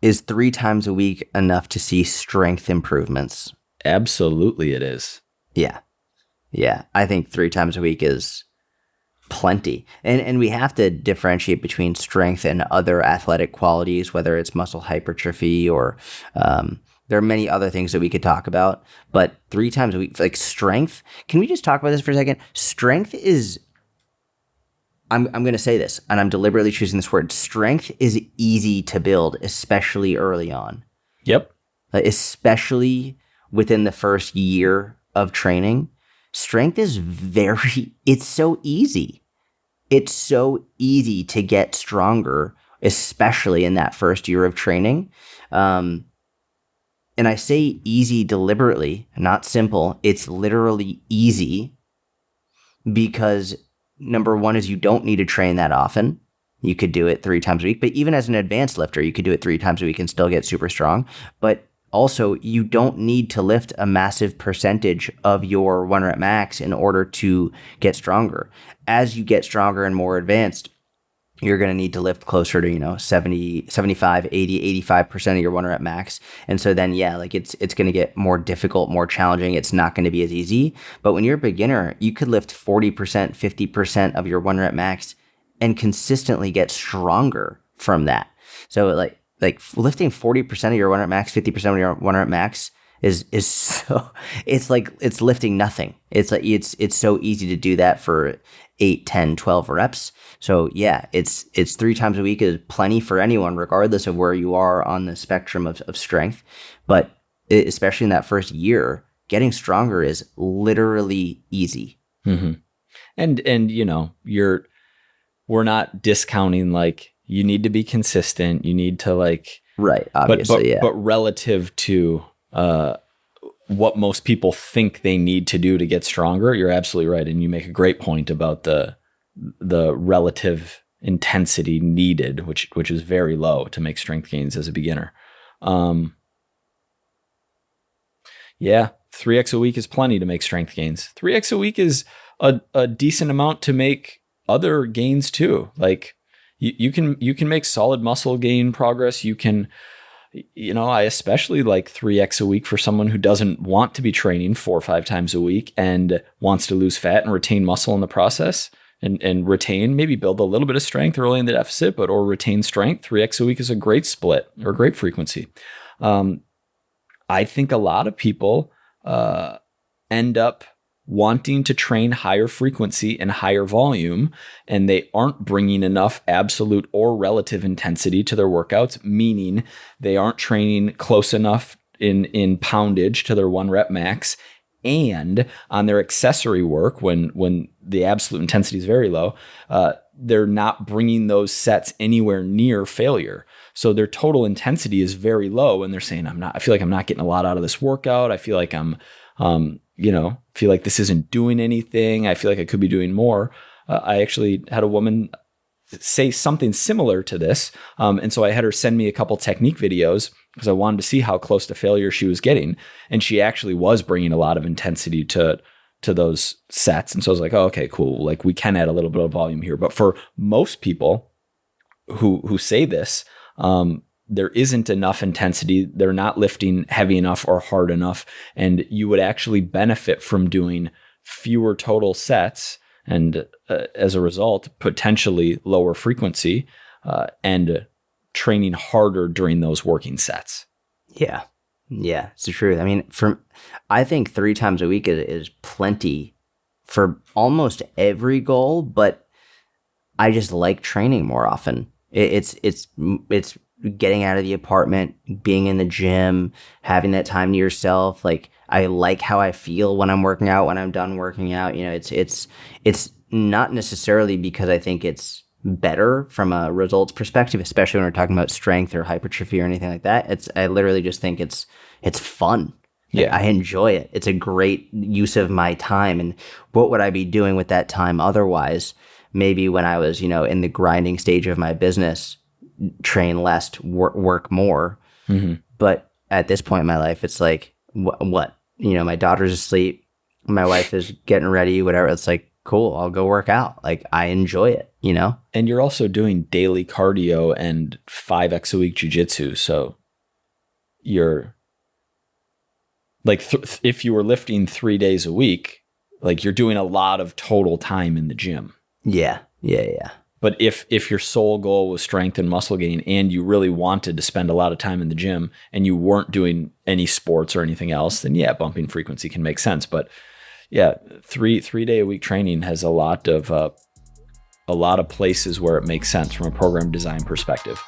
Is 3 times a week enough to see strength improvements? Absolutely it is. Yeah. Yeah. I think 3 times a week is plenty. And we have to differentiate between strength and other athletic qualities, whether it's muscle hypertrophy or there are many other things that we could talk about. But 3 times a week, like strength, can we just talk about this for a second? Strength is, I'm going to say this, and I'm deliberately choosing this word. Strength is easy to build, especially early on. Yep. Especially within the first year of training. Strength is it's so easy. It's so easy to get stronger, especially in that first year of training. And I say easy deliberately, not simple. It's literally easy because number one is you don't need to train that often. You could do it 3 times a week, but even as an advanced lifter, you could do it 3 times a week and still get super strong. But also, you don't need to lift a massive percentage of your 1 rep max in order to get stronger. As you get stronger and more advanced, you're going to need to lift closer to, 70, 75, 80, 85% of your 1 rep max. And so then, yeah, like it's going to get more difficult, more challenging. It's not going to be as easy. But when you're a beginner, you could lift 40%, 50% of your 1 rep max and consistently get stronger from that. So like lifting 40% of your 1 rep max, 50% of your 1 rep max is so, it's like, it's lifting nothing. It's like, it's so easy to do that for 8, 10, 12 reps. So yeah, it's 3 times a week is plenty for anyone, regardless of where you are on the spectrum of strength. But especially in that first year, getting stronger is literally easy. Mm-hmm. And we're not discounting like, you need to be consistent. You need to right. Obviously, yeah. But relative to what most people think they need to do to get stronger, you're absolutely right, and you make a great point about the relative intensity needed, which is very low to make strength gains as a beginner. Yeah, 3x a week is plenty to make strength gains. 3x a week is a decent amount to make other gains too. Like you can make solid muscle gain progress. You can, I especially like 3x a week for someone who doesn't want to be training 4 or 5 times a week and wants to lose fat and retain muscle in the process and retain, maybe build a little bit of strength early in the deficit, or retain strength. 3x a week is a great split or great frequency. I think a lot of people end up wanting to train higher frequency and higher volume, and they aren't bringing enough absolute or relative intensity to their workouts, meaning they aren't training close enough in poundage to their 1 rep max. And on their accessory work, when the absolute intensity is very low, they're not bringing those sets anywhere near failure. So their total intensity is very low, and they're saying, I feel like I'm not getting a lot out of this workout. I feel like feel like this isn't doing anything. I feel like I could be doing more. I actually had a woman say something similar to this. And so I had her send me a couple technique videos because I wanted to see how close to failure she was getting. And she actually was bringing a lot of intensity to those sets. And so I was like, oh, okay, cool. Like we can add a little bit of volume here. But for most people who say this, there isn't enough intensity. They're not lifting heavy enough or hard enough. And you would actually benefit from doing fewer total sets and as a result, potentially lower frequency and training harder during those working sets. Yeah. Yeah, it's the truth. I mean, I think 3 times a week is plenty for almost every goal, but I just like training more often. It's getting out of the apartment, being in the gym, having that time to yourself. Like I like how I feel when I'm working out, when I'm done working out. It's not necessarily because I think it's better from a results perspective, especially when we're talking about strength or hypertrophy or anything like that. I literally just think it's fun. Yeah. I enjoy it. It's a great use of my time. And what would I be doing with that time otherwise? Maybe when I was, in the grinding stage of my business, train less, work more. Mm-hmm. But at this point in my life, it's like, what? My daughter's asleep. My wife is getting ready, whatever. It's like, cool, I'll go work out. Like, I enjoy it. you know? And you're also doing daily cardio and 5x a week jujitsu. So you're like, if you were lifting 3 days a week, like you're doing a lot of total time in the gym. Yeah. But if your sole goal was strength and muscle gain, and you really wanted to spend a lot of time in the gym and you weren't doing any sports or anything else, then yeah, bumping frequency can make sense. But yeah, 3-day a week training has a lot of places where it makes sense from a program design perspective.